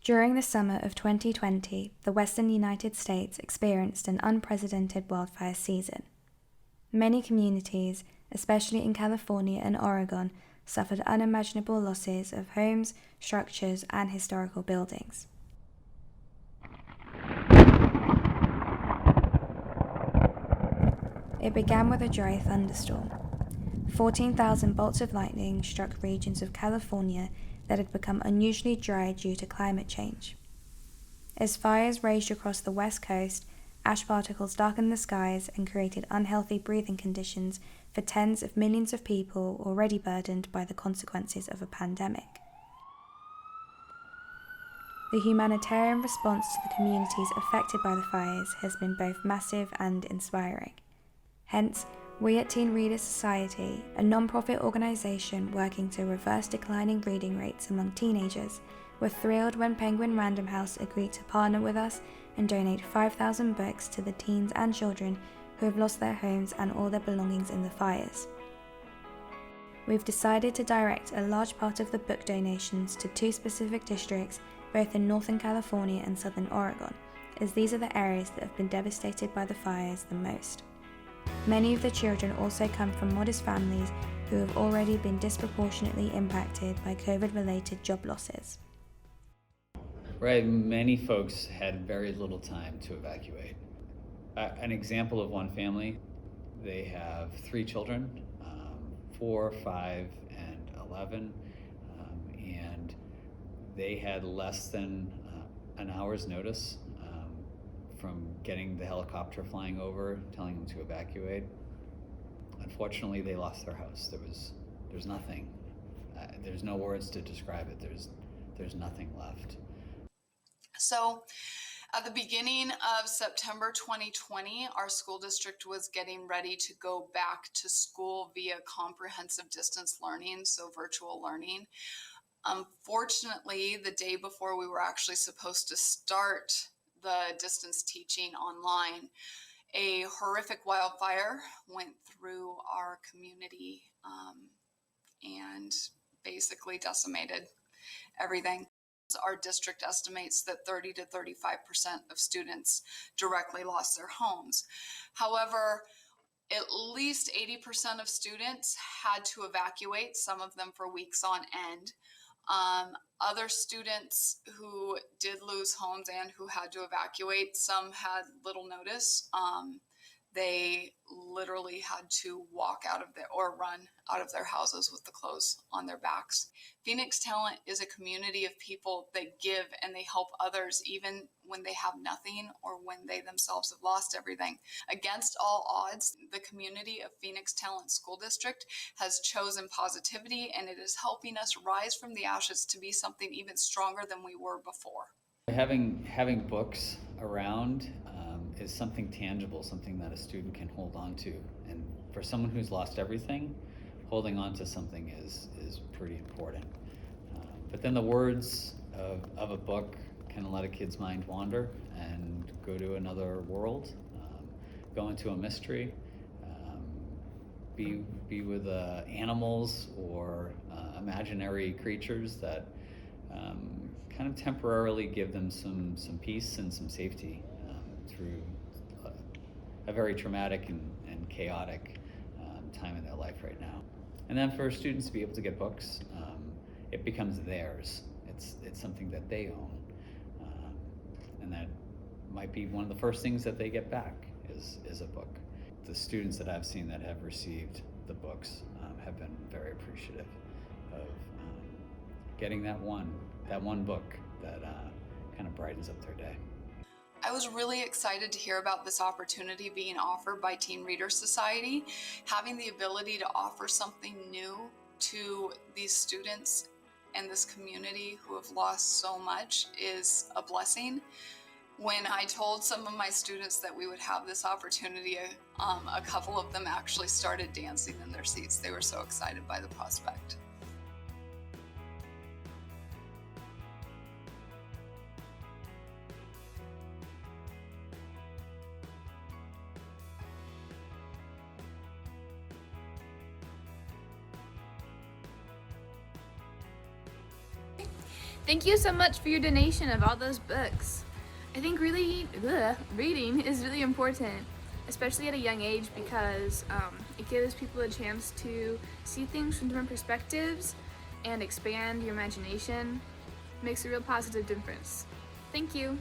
During the summer of 2020, the western United States experienced an unprecedented wildfire season. Many communities, especially in California and Oregon, suffered unimaginable losses of homes, structures, and historical buildings. It began with a dry thunderstorm. 14,000 bolts of lightning struck regions of California that had become unusually dry due to climate change. As fires raged across the west coast, ash particles darkened the skies and created unhealthy breathing conditions for tens of millions of people already burdened by the consequences of a pandemic. The humanitarian response to the communities affected by the fires has been both massive and inspiring. Hence, we at Teen Readers Society, a non-profit organisation working to reverse declining reading rates among teenagers, were thrilled when Penguin Random House agreed to partner with us and donate 5,000 books to the teens and children who have lost their homes and all their belongings in the fires. We've decided to direct a large part of the book donations to two specific districts, both in Northern California and Southern Oregon, as these are the areas that have been devastated by the fires the most. Many of the children also come from modest families who have already been disproportionately impacted by COVID-related job losses. Right, many folks had very little time to evacuate. An example of one family, they have 3 children, 4, 5, and 11, and they had less than an hour's notice from getting the helicopter flying over, telling them to evacuate. Unfortunately, they lost their house. There's nothing. There's no words to describe it. There's nothing left. So at the beginning of September 2020, our school district was getting ready to go back to school via comprehensive distance learning, so virtual learning. Unfortunately, the day before we were actually supposed to start the distance teaching online, a horrific wildfire went through our community and basically decimated everything. Our district estimates that 30 to 35% of students directly lost their homes. However, at least 80% of students had to evacuate, some of them for weeks on end. Other students who did lose homes and who had to evacuate, some had little notice. They literally had to walk out of their or run out of their houses with the clothes on their backs. Phoenix Talent is a community of people that give and they help others even when they have nothing or when they themselves have lost everything. Against all odds, the community of Phoenix Talent School District has chosen positivity, and it is helping us rise from the ashes to be something even stronger than we were before. Having books around is something tangible, something that a student can hold on to. And for someone who's lost everything, holding on to something is pretty important. But then the words of a book can let a kid's mind wander and go to another world, go into a mystery, be with animals or imaginary creatures that kind of temporarily give them some peace and some safety through a very traumatic and chaotic time in their life right now. And then for students to be able to get books, it becomes theirs. It's something that they own, and that might be one of the first things that they get back is a book. The students that I've seen that have received the books have been very appreciative of getting that one book that kind of brightens up their day. I was really excited to hear about this opportunity being offered by Teen Readers Society. Having the ability to offer something new to these students and this community who have lost so much is a blessing. When I told some of my students that we would have this opportunity, a couple of them actually started dancing in their seats. They were so excited by the prospect. Thank you so much for your donation of all those books. I think really reading is really important, especially at a young age, because it gives people a chance to see things from different perspectives and expand your imagination. Makes a real positive difference. Thank you.